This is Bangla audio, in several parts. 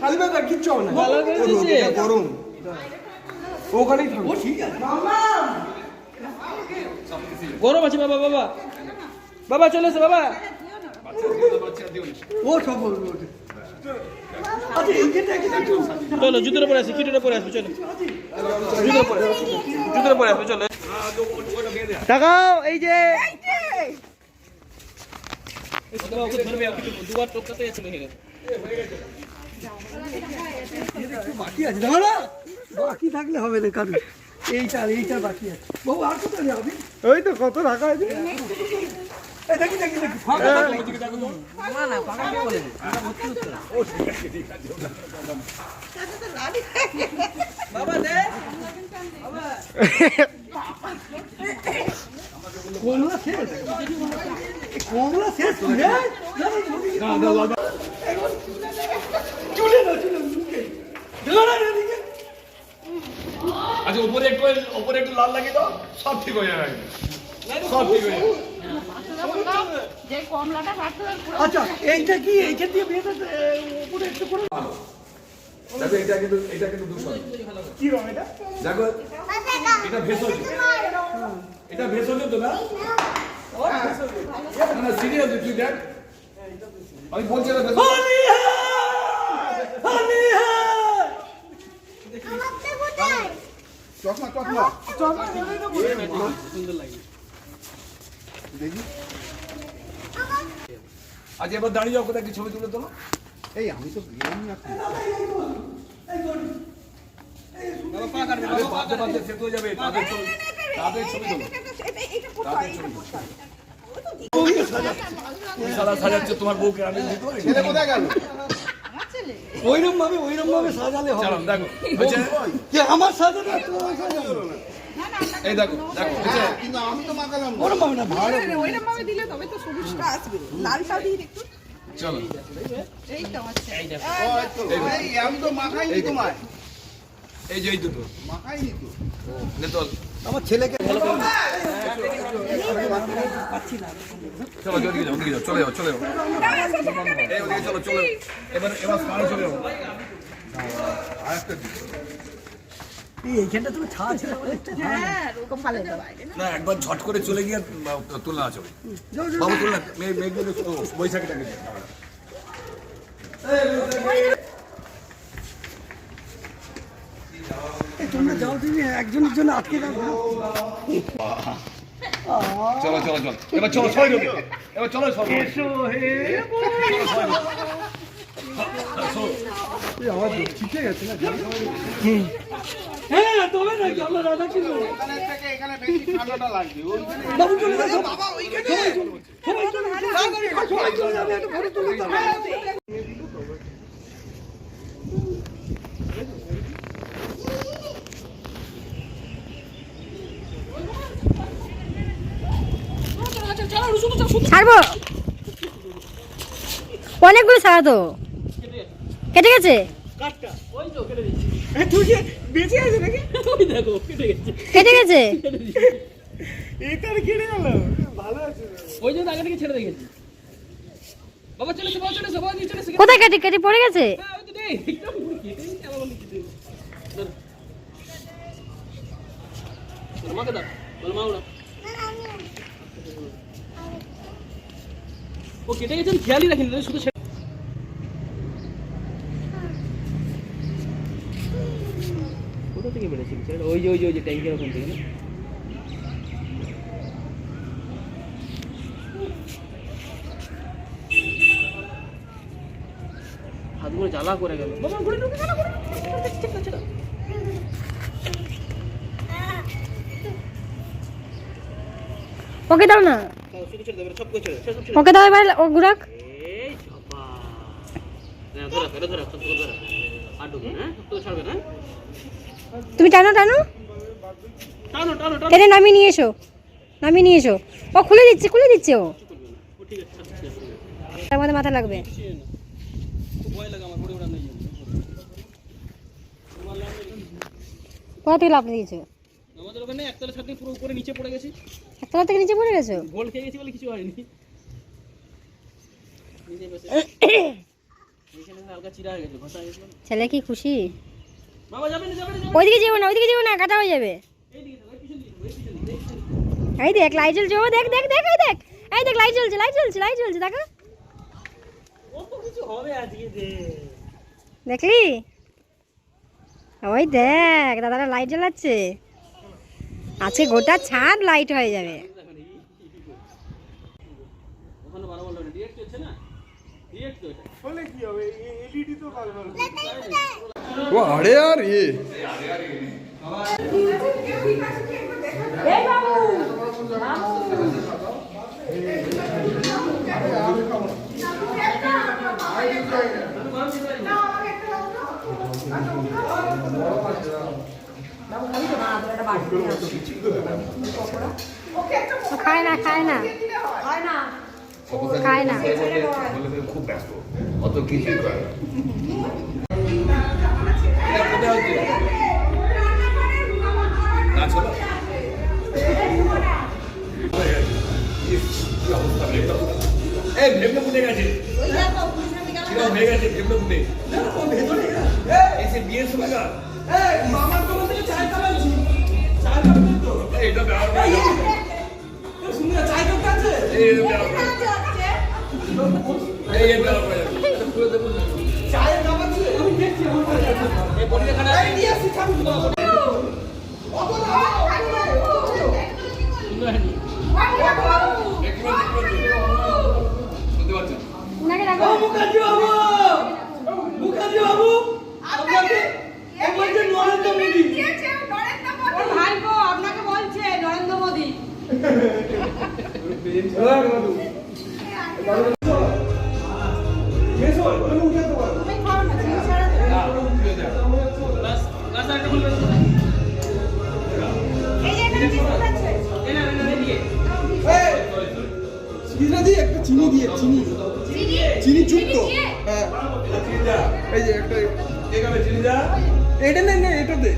কালিমা দা কিচ্ছু হবে না গরম ওখানেই থাকো ঠিক আছে গরম আছে বাবা বাবা বাবা চলে এসো বাবা ও সব বলবো আচ্ছা এইখানটা একটু চলো জুতোর পরে আসি কিটোর পরে আসবে চলো জুতোর পরে আসবে চলো তাকাও এই যে দুবার টপকাতে যাচ্ছিল বাকি আছে দাঁড়া বাকি থাকলে হবে না কারণ এইটা বাকি আছে বাবু আর কোথায় যাবে ওই তো কত রাখা আছে এই দেখি ফাঁকা না না ফাঁকা কে বলে ও ঠিক আছে বাবা দে বাবা কোমলা শেষ না চলে না আচ্ছা উপরে একটু লাল লাগিয়ে দাও সব ঠিক হয়ে যাবে সব ঠিক হয়ে যাবে যে কমলাটা কাটতে আচ্ছা এইটা কি এইটা দিয়ে ভেজে উপরে একটু করে দেখো এটা কিন্তু দূষণ কি রং এটা দেখো এটা ভেষজ এটা ভেষজ তো না না সিরিয়াস তুই দেখ আমি বলছি না ভেষজ চশমা সুন্দর লাগে দেখি আজ এবার দাঁড়িয়ে যাও কোথায় কি ছবি তুলে তোলো এই আমি তো সেতু হয়ে যাবে তাদের ছবি তোলো সাজাচ্ছে তোমার বউকে আমি কোথায় গেল ওইরকম ভাবে সাজালে হবে দেখো যে আমার সাজালে তোমার সাজালে এই দেখো কিন্তু আমি তো মাখালাম ওরকম ভাবে না ভালো ওইরকম ভাবে দিলে তবে তো সবুজটা আসবে লালটা দিয়ে একটু চলো এই তো আচ্ছা এই আমি তো মাখাইনি তোমার এই যে এই দুটো মাখাইনি তো নেতল আমার ছেলেকে ভালো করে চলো ওদিকে যাও চলে যাও এই ওদিকে চলো এবার স্নানে চলে যাও আরেকটা এইখানটা তুমি ছাড় ছিল হ্যাঁ ওরকম ভালো দেওয়া না একবার ঝট করে চলে গিয়ে তুলনা আছে বাবু তুলনা মেঘগুলো বৈশাখীটাকে তোমরা যাও তুমি একজনের জন্য আটকে যাও চলো এবার চলো সবাই ঢোকে এবার চলো সবাই আমার ঠিকই গেছে না হ্যাঁ তবে নাকি আমরা রাধা কি এখানে বেশি ঠান্ডাটা লাগবে বাবু চলে যাও বাবা ওইখানে সবাই চলে যাবে একটা ফটো তুলে দাও ছাড়বো অনেকগুলো ছাড়া তো কেটে গেছে কেটে গেছে ওই জন্য আগে থেকে ছেড়ে দেখেছি বাবা চলে এসো বাবা নিয়ে চলে এসো কোথায় কেটে কেটে পড়ে গেছে ওই তো দেখ একদম কেটে নিতে আবার বলি কেটে মাকে দাও বল মা ওরা ও কেটে গেছে খেয়ালই রাখিনি শুধু কোথা থেকে মেরেছিল ওই যে ট্যাঙ্কের ওখান থেকে না হাতগুলো জ্বালা করে গেল বাবা ঘুরে ঢুকে গেল ঠিক আছে ওকে দাও না শুধু ছেড়ে দেবে সব কিছু ছেড়ে ওকে দাও এবার ও গুড়াক এই চাপা না ধরা সব ধরা আর ঢুকে হ্যাঁ তো ছাড়বে না তুমি টানো টানো টেনে নামিয়ে নিয়ে এসো ও খুলে দিচ্ছে ও ঠিক আছে তার মধ্যে মাথা লাগবে ভয় লাগে আমার ঘুরে ওড়ানো নেই কোথা থেকে লাফ দিয়েছো আমাদের ওখানে একতলা ছাদ থেকে পুরো উপরে নিচে পড়ে গেছি একতলা থেকে নিচে পড়ে গেছো গোল খেয়ে গেছি বলে কিছু হয়নি নিজে বসে এখানে হালকা চিরা হয়ে গেছে, ঘষা হয়ে গেছে। ছেলে কি খুশি? বাবা যাবে না, যাবে না, যাবে না। ওইদিকে যেও না, ওইদিকে যেও না, কাটা হয়ে যাবে। এইদিকে যাও, এই পিছন দিকে যাও, এই পিছন দিকে, এই পিছন দিকে। এই দেখ লাইট জ্বলছে, ও দেখ দেখ দেখ, এই দেখ, এই দেখ লাইট জ্বলছে, লাইট জ্বলছে, লাইট জ্বলছে, দেখো কত কিছু হবে আজকে যে। দেখলি? ওই দেখ দাদারা লাইট জ্বালাচ্ছে, আজকে গোটা ছাদ লাইট হয়ে যাবে। ওখানে বারো বললো ডিরেক্ট চলছে না, ডিরেক্ট তো এটা। হলে কি হবে, এলইডি তো পারবে না। ও আরে यार ये খায় না, খায় না, খায় না। খুব ব্যস্ত অত কিছুই করে না না চলো এই ভেবনা ফুটে গেছে কিরকম হয়ে গেছে ভেবনা ফুটে এসে বিয়ের সময় না মামার দোকান থেকে চায় চালাচ্ছি, চায় চালাচ্ছি তো। এটা ব্যবহার করে শুনে চায় দোকান আছে? এই ব্যবহার করে এই ব্যবহার করে এটা পুরো দেবো চায়ের দাম আছে? আমি দেখছি আমার কাছে আছে। এই বডিটা খানা এই নিয়ে আসছি, ছাড়ুন তো। অত না, সুন্দর হয়নি। শুনতে পাচ্ছেন উনাকে ও দেখো, মুখার্জি বাবু, মুখার্জি বাবু, আপনাকে একবার যে নরেন্দ্র মোদী। ভাইপো আপনাকে বলছে নরেন্দ্র মোদী। মেসো, তুমি উঠে যেতে পারো। তুমি খাও না, তুমি ছাড়া তো। লাস্ট লাস্ট একটা বলবে। এই যে এখানে বিস্কুট আছে। এই না না এদিকে। এই, চিনি একটা চিনি দিয়ে, চিনি। চিনি যুক্ত। হ্যাঁ। এই যে একটা এখানে চিনি যা এটা নেই না, এটা দে।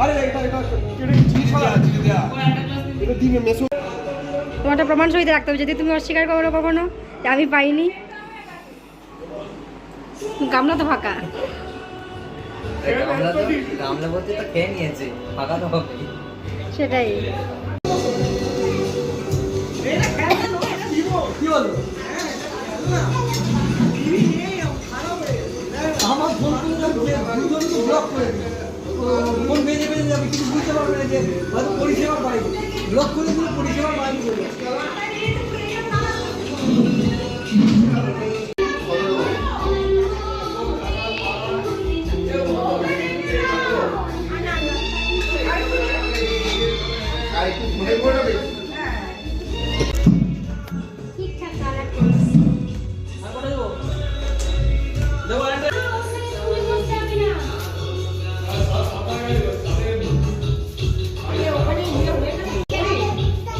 আরে এটা কেটে চিনি ছাড়া চিনি যা এটা দিবে মেসো। তোমারটা প্রমাণ সহিত রাখতে হবে, যদি তুমি অস্বীকার করো কখনো যে আমি পাইনি। গামলা তো ফাঁকা। গামলা বলতে তো খেয়ে নিয়েছে, ফাঁকা তো হবে। সেটাই। কি বলো? আমার ফোন করে দুজনকে ব্লক করে দিই। ফোন বেজে বেজে যাবে, কিছু বুঝতে পারবে না যে হয়তো পরিষেবা পাইনি। ব্লক করে দিলে পরিষেবা পাইনি বলে। আর কটা দেবো? দেবো আরেকটা?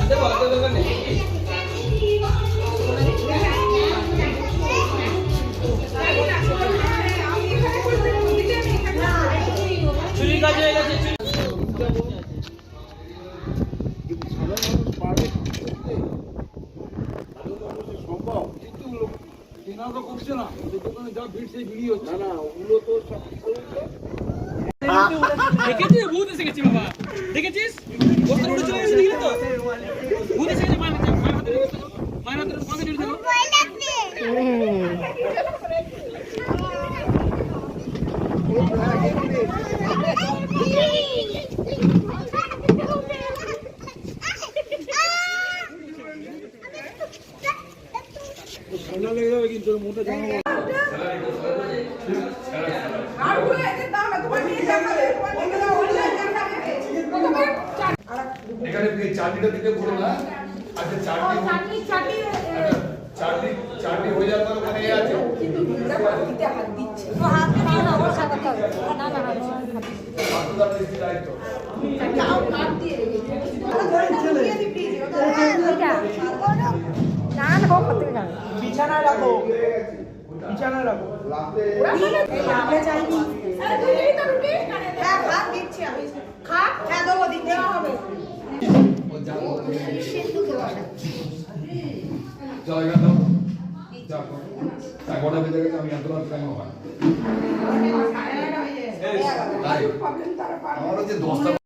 দেবো, আর দরকার নেই। চুরির কাজ হয়ে গেছে, সম্ভব, কিন্তু কেনা তো করছে না। ওদের দোকানে যা ভিড় সেই ভিড়ই হচ্ছে। না না, ওগুলো তো সব দেখেছিস? ভূত এসে গেছে বাবা, দেখেছিস? বস্তার উপরে চলে গেছে, দেখলি তো? ভূত এসে গেছে, মায়ের হাতে ঢুকে থাকো, মায়ের হাতে ঢুকে থাকো। ঠান্ডা লেগে যাবে, কিন্তু ওর মোটা জামা আর বলে এদের দাও না, তোমার নিয়ে দেখাবে, তোমার নিয়ে দাও, অনলাইন দেখাবে। প্রথমে এখানে চাটনিটা দিতে বলো না আচ্ছা চাটনি চাটনি চাটনি হয়ে যাওয়ার পর ওখানে এ আছে কিন্তু দেখো দিতে হাত দিচ্ছে। তো হাত দিয়ে না, অবস্থা করতে হবে। না না হাত বাতুদার দিতে দায়িত্ব যাও হাত দিয়ে রেখেছে। দিয়ে দি প্লিজ। না না হোক করতে যাবে। বিছানায় রাখো, বিছানায় রাখো। আরে তুই এই তো রুটি হ্যাঁ ভাত দিচ্ছি আমি। খা, হ্যাঁ দেবো, দিতে হবে। চলো এখানে দাও এগারোটা বেজে গেছে, আমি এত রাত কেন হয়? প্রবলেম তারা পারবে আমার হচ্ছে 10টা